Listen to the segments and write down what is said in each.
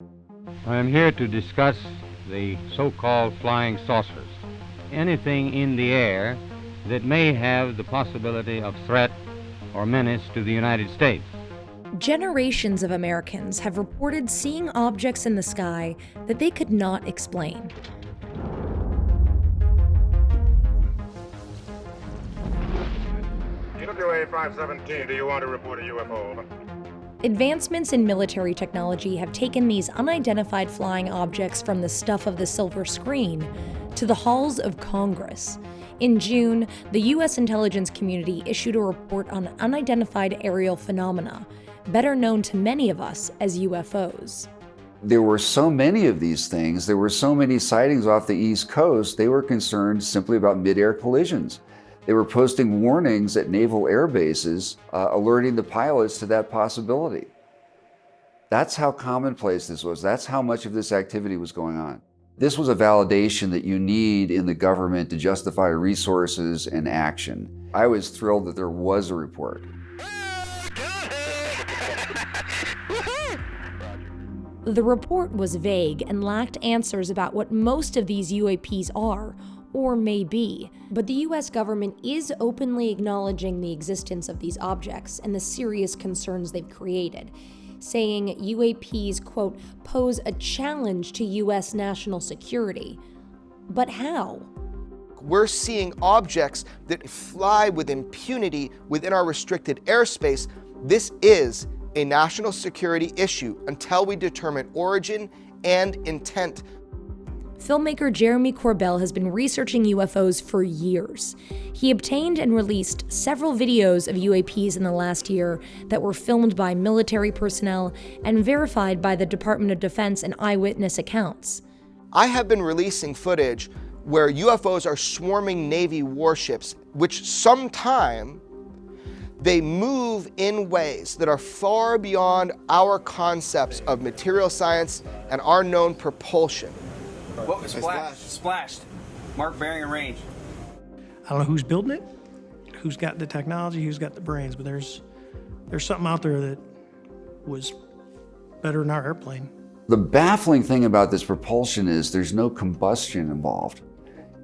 I am here to discuss the so-called flying saucers. Anything in the air that may have the possibility of threat or menace to the United States. Generations of Americans have reported seeing objects in the sky that they could not explain. UWA 517, do you want to report a UFO? Over. Advancements in military technology have taken these unidentified flying objects from the stuff of the silver screen to the halls of Congress. In June, the U.S. intelligence community issued a report on unidentified aerial phenomena, better known to many of us as UFOs. There were so many of these things, there were so many sightings off the East Coast, they were concerned simply about mid-air collisions. They were posting warnings at naval air bases, alerting the pilots to that possibility. That's how commonplace this was. That's how much of this activity was going on. This was a validation that you need in the government to justify resources and action. I was thrilled that there was a report. The report was vague and lacked answers about what most of these UAPs are, or may be, but the US government is openly acknowledging the existence of these objects and the serious concerns they've created, saying UAPs, quote, pose a challenge to US national security. But how? We're seeing objects that fly with impunity within our restricted airspace. This is a national security issue until we determine origin and intent. Filmmaker Jeremy Corbell has been researching UFOs for years. He obtained and released several videos of UAPs in the last year that were filmed by military personnel and verified by the Department of Defense and eyewitness accounts. I have been releasing footage where UFOs are swarming Navy warships, which sometime they move in ways that are far beyond our concepts of material science and our known propulsion. What was splashed? Splashed. Mark bearing and range. I don't know who's building it, who's got the technology, who's got the brains, but there's something out there that was better than our airplane. The baffling thing about this propulsion is there's no combustion involved.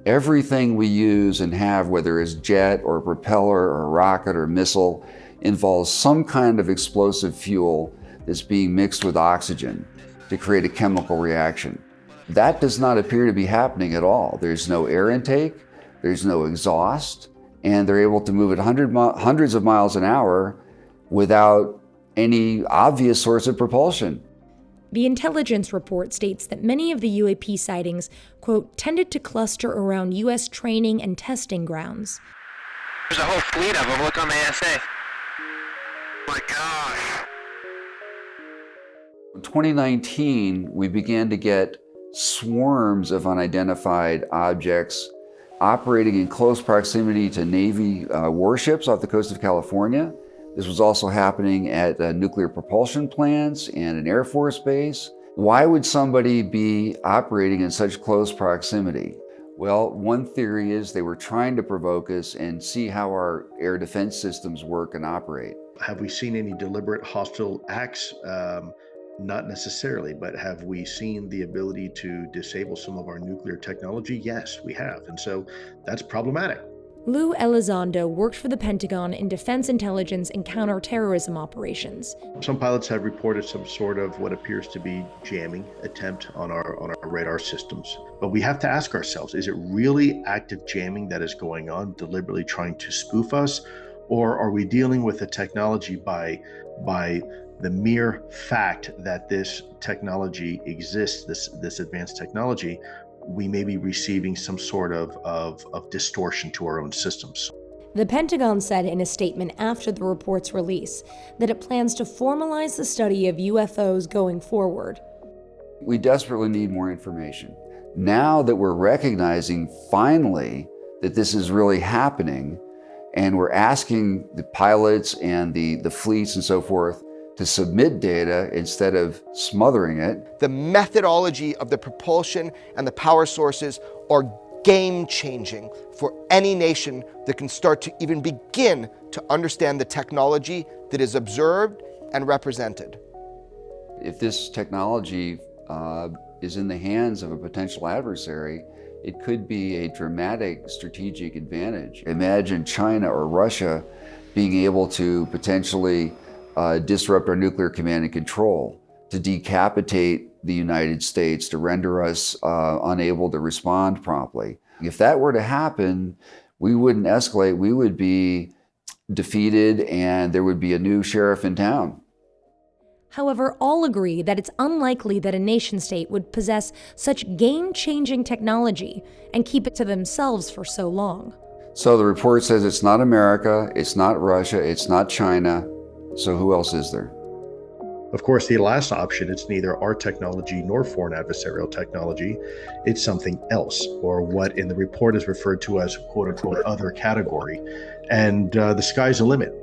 Everything we use and have, whether it's jet or propeller or rocket or missile, involves some kind of explosive fuel that's being mixed with oxygen to create a chemical reaction. That does not appear to be happening at all. There's no air intake, there's no exhaust, and they're able to move at hundreds of miles an hour without any obvious source of propulsion. The intelligence report states that many of the UAP sightings, quote, tended to cluster around U.S. training and testing grounds. There's a whole fleet of them. Look on the ASA. My gosh. In 2019, we began to get swarms of unidentified objects operating in close proximity to Navy warships off the coast of California. This was also happening at nuclear propulsion plants and an Air Force base. Why would somebody be operating in such close proximity? Well, one theory is they were trying to provoke us and see how our air defense systems work and operate. Have we seen any deliberate hostile acts? Not necessarily, but have we seen the ability to disable some of our nuclear technology? Yes, we have, and so that's problematic. Lou Elizondo worked for the Pentagon in defense intelligence and counterterrorism operations. Some pilots have reported some sort of what appears to be jamming attempt on our radar systems. But we have to ask ourselves, is it really active jamming that is going on, deliberately trying to spoof us? Or are we dealing with the technology by the mere fact that this technology exists, this advanced technology, we may be receiving some sort of distortion to our own systems. The Pentagon said in a statement after the report's release that it plans to formalize the study of UFOs going forward. We desperately need more information. Now that we're recognizing finally that this is really happening, and we're asking the pilots and the fleets and so forth to submit data instead of smothering it. The methodology of the propulsion and the power sources are game-changing for any nation that can start to even begin to understand the technology that is observed and represented. If this technology is in the hands of a potential adversary, it could be a dramatic strategic advantage. Imagine China or Russia being able to potentially disrupt our nuclear command and control, to decapitate the United States, to render us unable to respond promptly. If that were to happen, we wouldn't escalate, we would be defeated and there would be a new sheriff in town. However, all agree that it's unlikely that a nation-state would possess such game-changing technology and keep it to themselves for so long. So the report says it's not America, it's not Russia, it's not China, so who else is there? Of course, the last option, it's neither our technology nor foreign adversarial technology. It's something else, or what in the report is referred to as quote-unquote other category. And the sky's the limit.